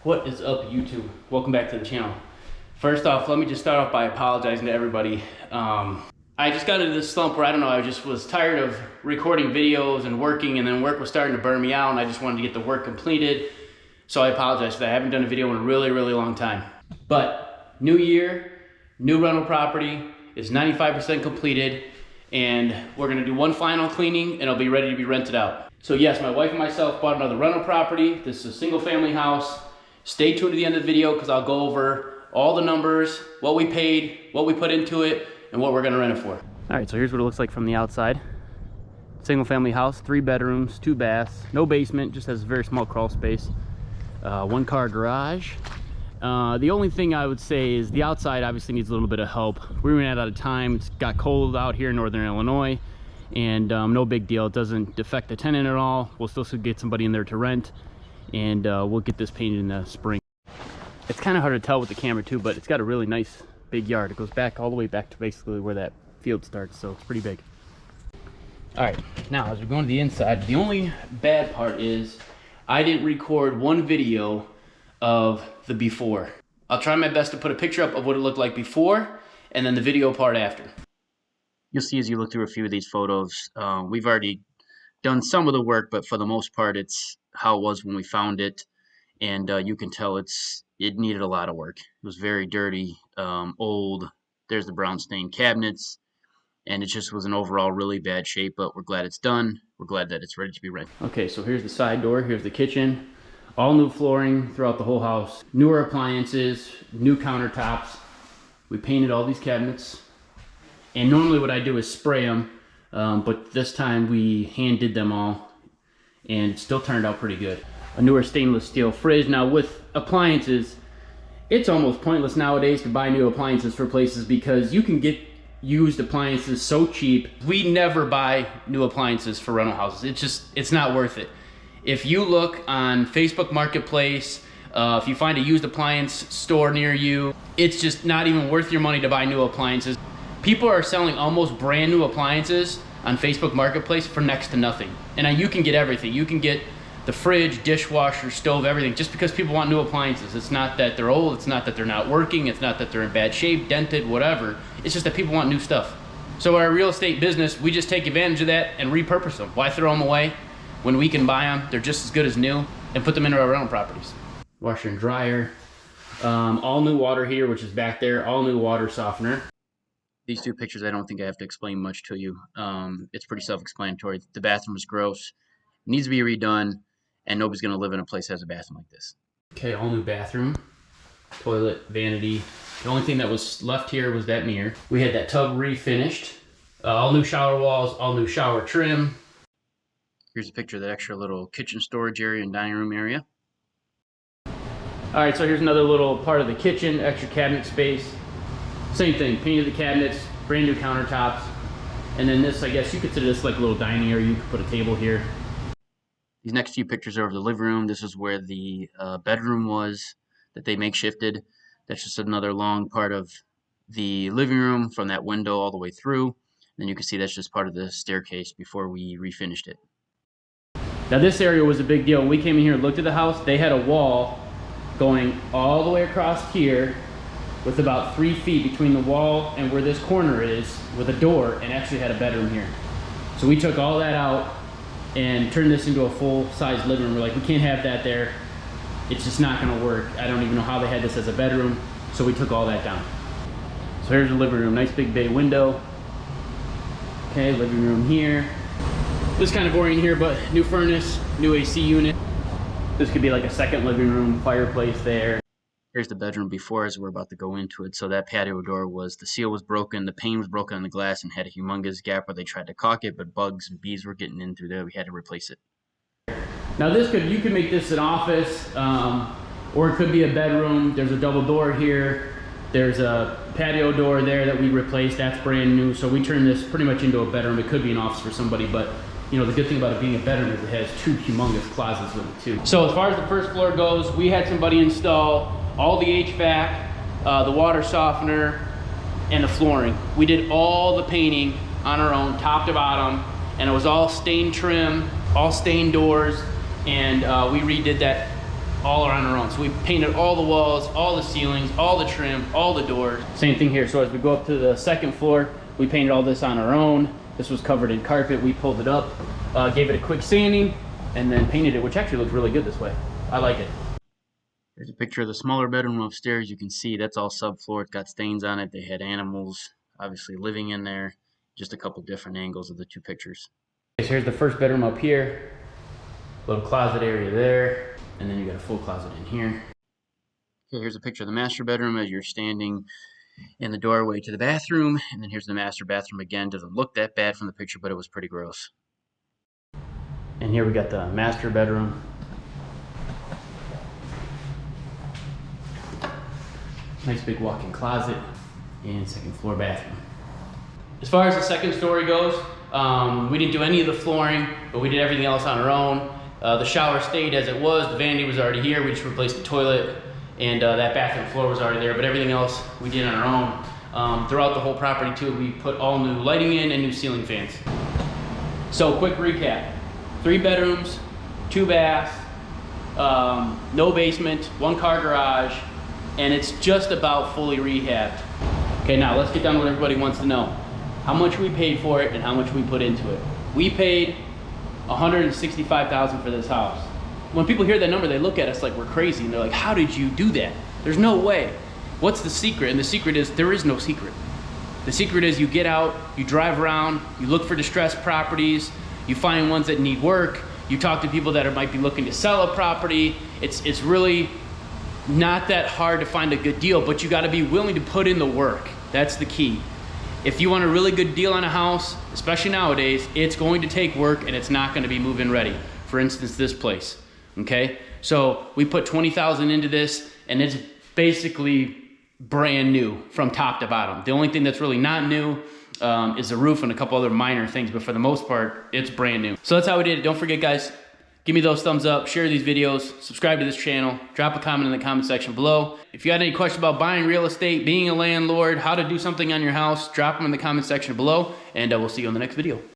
What is up, YouTube? Welcome back to the channel. First off, let me just start off by apologizing to everybody. I just got into this slump where, I don't know, I just was tired of recording videos and working, and then work was starting to burn me out, and I just wanted to get the work completed. So I apologize for that. I haven't done a video in a really long time. But new year, new rental property is 95% completed, and we're gonna do one final cleaning and it'll be ready to be rented out. So yes, my wife and myself bought another rental property. This is a single family house. Stay tuned to the end of the video because I'll go over all the numbers, what we paid, what we put into it, and what we're gonna rent it for. All right, so here's what it looks like from the outside. Single family house, 3 bedrooms, 2 baths, no basement, just has a very small crawl space. 1 car garage. The only thing I would say is the outside obviously needs a little bit of help. We ran out of time. It's got cold out here in northern Illinois, and no big deal. It doesn't affect the tenant at all. We'll still get somebody in there to rent, and we'll get this painted in the spring. It's kind of hard to tell with the camera too, but it's got a really nice big yard. It goes back all the way back to basically where that field starts, so it's pretty big. All right, now as we go into the inside, the only bad part is I didn't record one video of the before. I'll try my best to put a picture up of what it looked like before, and then the video part after. You'll see as you look through a few of these photos, we've already done some of the work, but for the most part, it's how it was when we found it, and you can tell it needed a lot of work. It was very dirty, old. There's the brown stained cabinets, and it just was an overall really bad shape, but we're glad it's done. We're glad that it's ready to be rented. Okay, so here's the side door, here's the kitchen. All new flooring throughout the whole house. Newer appliances, new countertops. We painted all these cabinets. And normally what I do is spray them, but this time we hand did them all, and it still turned out pretty good. A newer stainless steel fridge. Now with appliances, it's almost pointless nowadays to buy new appliances for places because you can get used appliances so cheap. We never buy new appliances for rental houses. It's not worth it. If you look on Facebook Marketplace, if you find a used appliance store near you, it's just not even worth your money to buy new appliances. People are selling almost brand new appliances on Facebook Marketplace for next to nothing. And you can get everything. You can get the fridge, dishwasher, stove, everything, just because people want new appliances. It's not that they're old, it's not that they're not working, it's not that they're in bad shape, dented, whatever. It's just that people want new stuff. So our real estate business, we just take advantage of that and repurpose them. Why throw them away when we can buy them? They're just as good as new, and put them into our rental properties. Washer and dryer. All new water heater, which is back there, all new water softener. These 2 pictures, I don't think I have to explain much to you. It's pretty self-explanatory. The bathroom is gross, needs to be redone, and nobody's gonna live in a place that has a bathroom like this. Okay, all new bathroom, toilet, vanity. The only thing that was left here was that mirror. We had that tub refinished. All new shower walls, all new shower trim. Here's a picture of that extra little kitchen storage area and dining room area. All right, so here's another little part of the kitchen, extra cabinet space. Same thing, painted the cabinets, brand new countertops. And then this, I guess you consider this like a little dining area. You could put a table here. These next few pictures are of the living room. This is where the bedroom was that they makeshifted. That's just another long part of the living room from that window all the way through. Then you can see that's just part of the staircase before we refinished it. Now this area was a big deal. When we came in here and looked at the house, they had a wall going all the way across here with about 3 feet between the wall and where this corner is, with a door, and actually had a bedroom here. So we took all that out and turned this into a full-size living room. We're like, we can't have that there. It's just not gonna work. I don't even know how they had this as a bedroom, so we took all that down. So here's the living room, nice big bay window. Okay, living room here. This is kind of boring here, but new furnace, new AC unit. This could be like a second living room, fireplace there. Here's the bedroom before as we're about to go into it. So that patio door the seal was broken, the pane was broken on the glass and had a humongous gap where they tried to caulk it, but bugs and bees were getting in through there. We had to replace it. Now you could make this an office, or it could be a bedroom. There's a double door here. There's a patio door there that we replaced. That's brand new. So we turned this pretty much into a bedroom. It could be an office for somebody, but you know, the good thing about it being a bedroom is it has 2 humongous closets with it too. So as far as the first floor goes, we had somebody install all the HVAC, the water softener, and the flooring. We did all the painting on our own, top to bottom, and it was all stained trim, all stained doors, and we redid that all on our own. So we painted all the walls, all the ceilings, all the trim, all the doors. Same thing here. So as we go up to the second floor, we painted all this on our own. This was covered in carpet. We pulled it up, gave it a quick sanding, and then painted it, which actually looks really good this way. I like it. Here's a picture of the smaller bedroom upstairs. You can see that's all subfloor. It's got stains on it. They had animals obviously living in there. Just a couple different angles of the two pictures. Okay, so here's the first bedroom up here. Little closet area there. And then you got a full closet in here. Okay, here's a picture of the master bedroom as you're standing in the doorway to the bathroom. And then here's the master bathroom again. Doesn't look that bad from the picture, but it was pretty gross. And here we got the master bedroom. Nice big walk-in closet and second floor bathroom. As far as the second story goes, we didn't do any of the flooring, but we did everything else on our own. The shower stayed as it was. The vanity was already here. We just replaced the toilet, and that bathroom floor was already there, but everything else we did on our own. Throughout the whole property too, we put all new lighting in and new ceiling fans. So quick recap, 3 bedrooms, 2 baths, no basement, 1 car garage, and it's just about fully rehabbed. Okay, now let's get down to what everybody wants to know. How much we paid for it and how much we put into it. We paid $165,000 for this house. When people hear that number, they look at us like we're crazy, and they're like, how did you do that? There's no way. What's the secret? And the secret is, there is no secret. The secret is you get out, you drive around, you look for distressed properties, you find ones that need work, you talk to people that might be looking to sell a property. It's really not that hard to find a good deal, but you gotta be willing to put in the work. That's the key. If you want a really good deal on a house, especially nowadays, it's going to take work and it's not gonna be move-in ready. For instance, this place, okay? So we put $20,000 into this, and it's basically brand new from top to bottom. The only thing that's really not new is the roof and a couple other minor things, but for the most part, it's brand new. So that's how we did it. Don't forget, guys, give me those thumbs up, share these videos, subscribe to this channel, drop a comment in the comment section below. If you got any questions about buying real estate, being a landlord, how to do something on your house, drop them in the comment section below, and we'll see you on the next video.